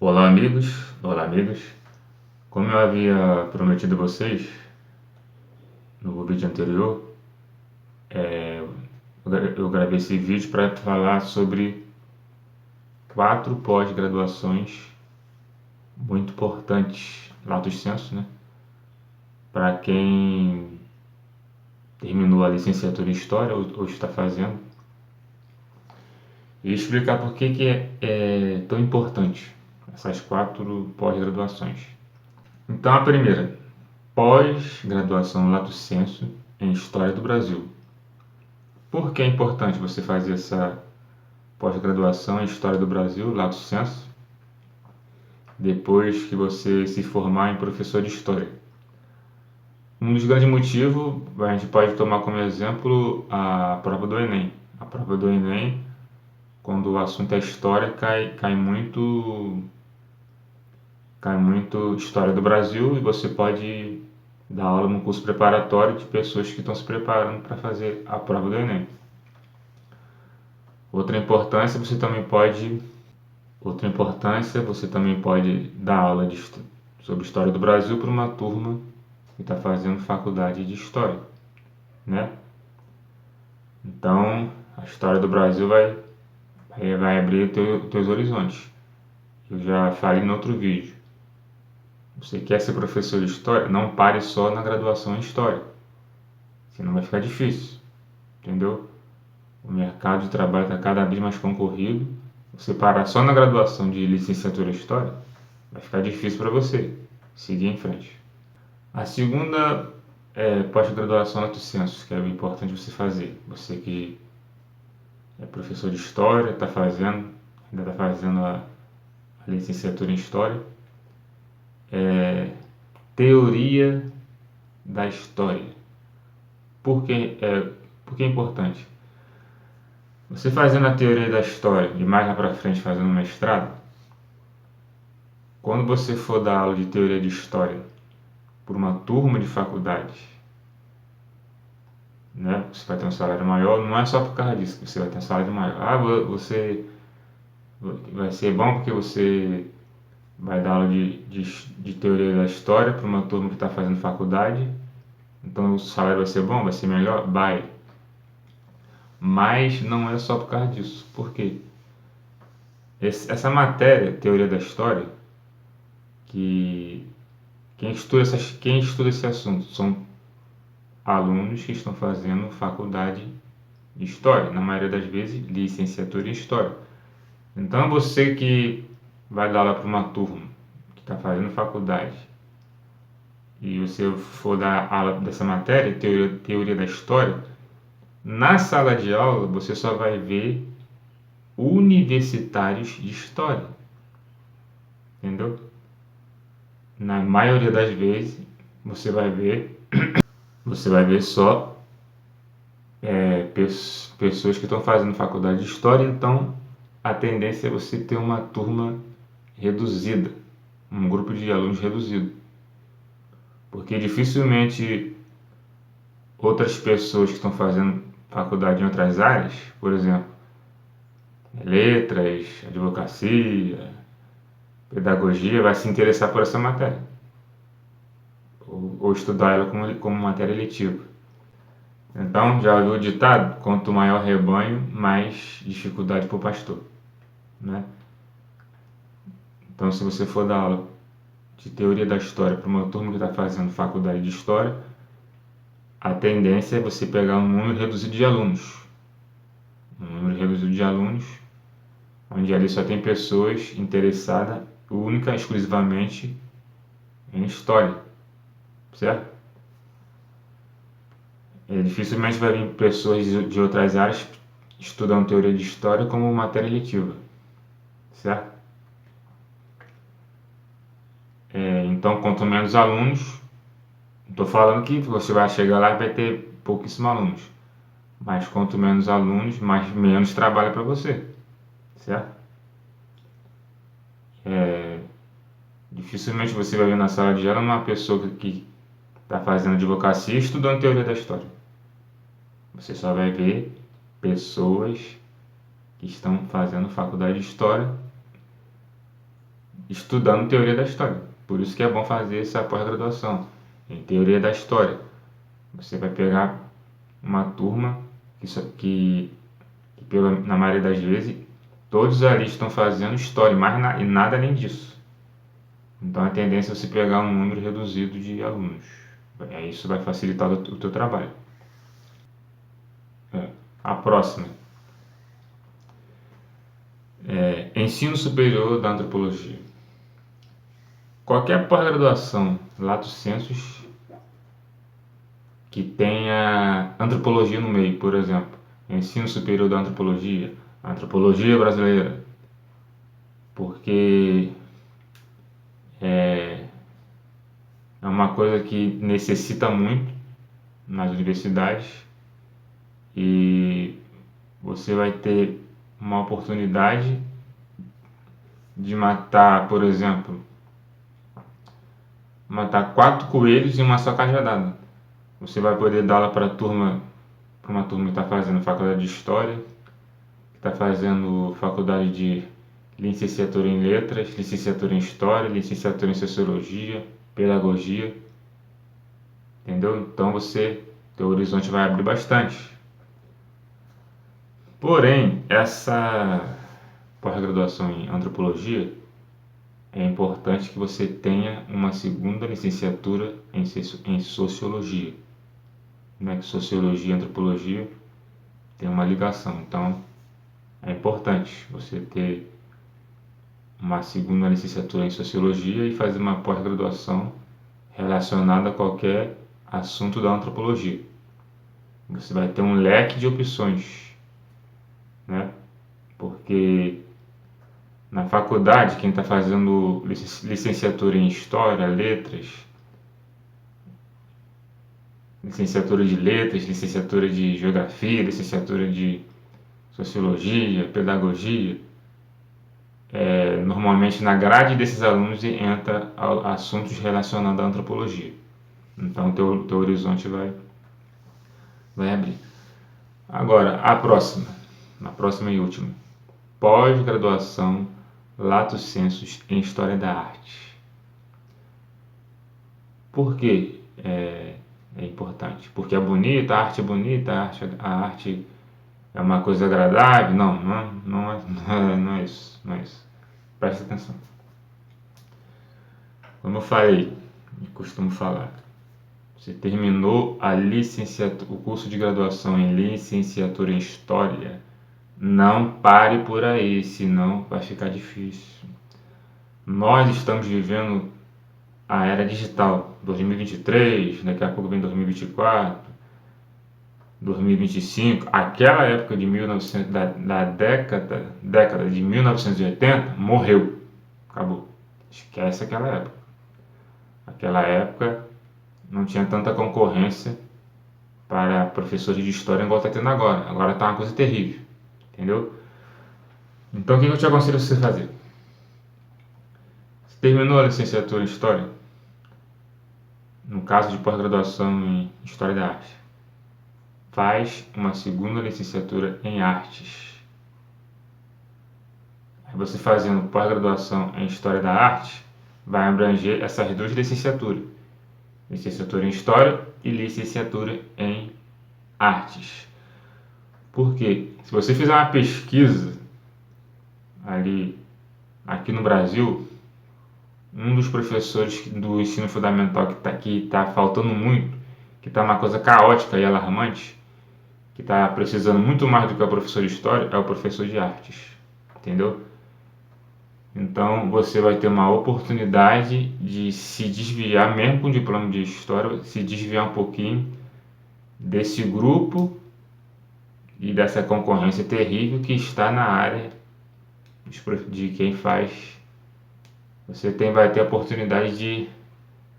Olá amigos, olá amigas. Como eu havia prometido a vocês no vídeo anterior, eu gravei esse vídeo para falar sobre 4 pós-graduações muito importantes, lato sensu, né? Para quem terminou a licenciatura em História ou está fazendo, e explicar por que é tão importante essas 4 pós-graduações. Então a primeira, pós-graduação lato sensu em História do Brasil. Por que é importante você fazer essa pós-graduação em História do Brasil, lato sensu, depois que você se formar em professor de História? Um dos grandes motivos, a gente pode tomar como exemplo a prova do Enem. A prova do Enem, quando o assunto é História, cai muito História do Brasil, e você pode dar aula num curso preparatório de pessoas que estão se preparando para fazer a prova do Enem. Outra importância, você também pode dar aula sobre História do Brasil para uma turma que está fazendo faculdade de História, né? Então, a História do Brasil vai abrir teus horizontes. Eu já falei no outro vídeo. Você quer ser professor de História? Não pare só na graduação em História, senão vai ficar difícil, entendeu? O mercado de trabalho está cada vez mais concorrido. Você parar só na graduação de licenciatura em História, vai ficar difícil para você seguir em frente. A segunda é pós-graduação lato sensu, que é importante você fazer. Você que é professor de História, ainda está fazendo a licenciatura em História. Teoria da História. Por que é importante? Você fazendo a teoria da história e mais lá para frente fazendo um mestrado, quando você for dar aula de teoria de história por uma turma de faculdade, né, você vai ter um salário maior. Não é só por causa disso que você vai ter um salário maior. Você vai ser bom porque você vai dar aula de teoria da história para uma turma que está fazendo faculdade, então o salário vai ser bom, vai ser melhor? Vai. Mas não é só por causa disso. Por quê? Essa matéria, teoria da história, que quem estuda esse assunto são alunos que estão fazendo faculdade de História, na maioria das vezes licenciatura em História. Então você que vai dar aula para uma turma que está fazendo faculdade e você for dar aula dessa matéria, teoria da História, na sala de aula você só vai ver universitários de História, entendeu? Na maioria das vezes você vai ver só pessoas que estão fazendo faculdade de História. Então a tendência é você ter uma turma reduzida, um grupo de alunos reduzido, porque dificilmente outras pessoas que estão fazendo faculdade em outras áreas, por exemplo, letras, advocacia, pedagogia, vai se interessar por essa matéria ou estudar ela como matéria letiva. Então, já ouviu o ditado? Quanto maior rebanho, mais dificuldade para o pastor, né? Então, se você for dar aula de teoria da história para uma turma que está fazendo faculdade de história, a tendência é você pegar um número reduzido de alunos. Onde ali só tem pessoas interessadas única e exclusivamente em história, certo? Dificilmente vai vir pessoas de outras áreas estudando teoria de história como matéria letiva, certo? Então, quanto menos alunos, estou falando que você vai chegar lá e vai ter pouquíssimos alunos, mas quanto menos alunos, menos trabalho para você, certo? Dificilmente você vai ver na sala de aula uma pessoa que está fazendo advocacia estudando teoria da história. Você só vai ver pessoas que estão fazendo faculdade de história estudando teoria da história. Por isso que é bom fazer essa pós-graduação em teoria da história. Você vai pegar uma turma na maioria das vezes, todos ali estão fazendo história e nada além disso. Então a tendência é você pegar um número reduzido de alunos. Isso vai facilitar o teu trabalho. A próxima. Ensino superior da antropologia. Qualquer pós-graduação, lato sensus, que tenha antropologia no meio, por exemplo, ensino superior da antropologia, antropologia brasileira, porque é uma coisa que necessita muito nas universidades e você vai ter uma oportunidade de matar, por exemplo, 4 coelhos em uma só cajadada. Você vai poder dar aula para uma turma que está fazendo faculdade de História, que está fazendo faculdade de licenciatura em Letras, licenciatura em História, licenciatura em Sociologia, Pedagogia. Entendeu? Então teu horizonte vai abrir bastante. Porém, essa pós-graduação em Antropologia é importante que você tenha uma segunda licenciatura em Sociologia. Né? Que Sociologia e Antropologia tem uma ligação, então é importante você ter uma segunda licenciatura em Sociologia e fazer uma pós-graduação relacionada a qualquer assunto da antropologia. Você vai ter um leque de opções, né? Porque na faculdade, quem está fazendo licenciatura em História, licenciatura de Letras, licenciatura de Geografia, licenciatura de Sociologia, Pedagogia, normalmente na grade desses alunos entra assuntos relacionados à antropologia. Então teu horizonte vai abrir. Agora, a próxima e última. Pós-graduação lato sensus em História da Arte. Por que é importante? Porque é bonita, a arte é bonita, a arte é uma coisa agradável? Não é isso. Presta atenção. Como eu falei, e costumo falar, você terminou o curso de graduação em licenciatura em História, não pare por aí, senão vai ficar difícil. Nós estamos vivendo a era digital, 2023, daqui a pouco vem 2024, 2025, aquela época de 1900, da década de 1980, morreu, acabou. Esquece aquela época. Aquela época não tinha tanta concorrência para professores de história igual está tendo agora. Agora está uma coisa terrível, entendeu? Então o que eu te aconselho a você fazer? Você terminou a licenciatura em História? No caso de pós-graduação em História da Arte, faz uma segunda licenciatura em Artes. Aí você fazendo pós-graduação em História da Arte, vai abranger essas duas licenciaturas. Licenciatura em História e licenciatura em Artes. Porque se você fizer uma pesquisa aqui no Brasil, um dos professores do ensino fundamental que tá faltando muito, que está uma coisa caótica e alarmante, que está precisando muito mais do que o professor de História, é o professor de Artes. Entendeu? Então você vai ter uma oportunidade de se desviar, mesmo com diploma de História, se desviar um pouquinho desse grupo e dessa concorrência terrível que está na área de quem faz. Você vai ter a oportunidade de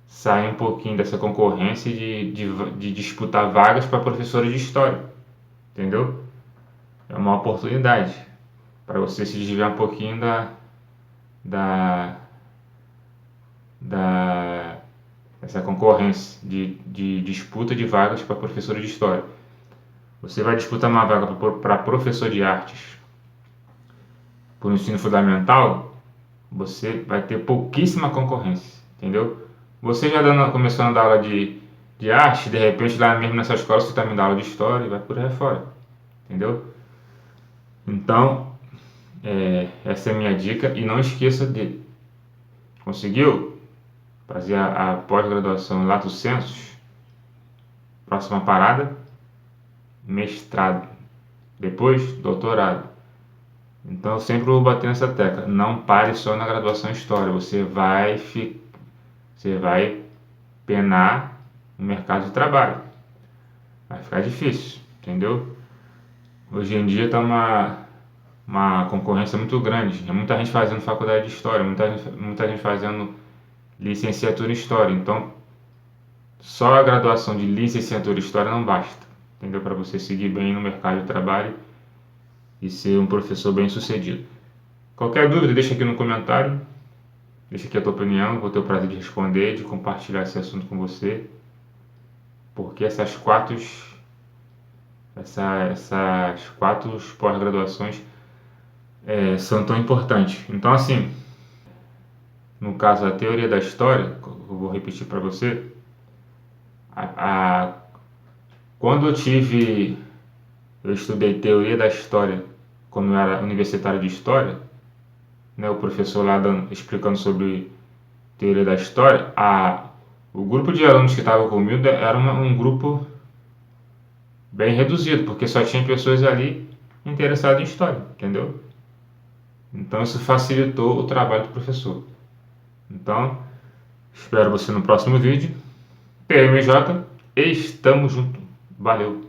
sair um pouquinho dessa concorrência e de disputar vagas para professores de História. Entendeu? É uma oportunidade para você se desviar um pouquinho essa concorrência de disputa de vagas para professor de História. Você vai disputar uma vaga para professor de Artes por ensino fundamental, você vai ter pouquíssima concorrência, entendeu? Você já começando a dar aula de arte, de repente lá mesmo nessa escola você também dá aula de história e vai por aí fora, entendeu? Então, essa é a minha dica e não esqueça dele. Conseguiu fazer a pós-graduação em Lato Sensus? Próxima parada, mestrado. Depois, doutorado. Então, eu sempre vou bater nessa tecla. Não pare só na graduação em História. Você vai penar no mercado de trabalho. Vai ficar difícil, entendeu? Hoje em dia está uma concorrência muito grande. É muita gente fazendo faculdade de História, muita gente fazendo licenciatura em História. Então, só a graduação de licenciatura em História não basta, entendeu? Para você seguir bem no mercado de trabalho e ser um professor bem sucedido. Qualquer dúvida, deixa aqui no comentário. Deixa aqui a tua opinião, vou ter o prazer de responder, de compartilhar esse assunto com você. Porque essas quatro pós-graduações são tão importantes. Então, assim, no caso, a teoria da história, eu vou repetir para você, quando eu estudei teoria da história, quando eu era universitário de história, né, o professor lá explicando sobre teoria da história, o grupo de alunos que estava comigo era um grupo bem reduzido, porque só tinha pessoas ali interessadas em história, entendeu? Então isso facilitou o trabalho do professor. Então, espero você no próximo vídeo. PMJ, estamos juntos. Valeu!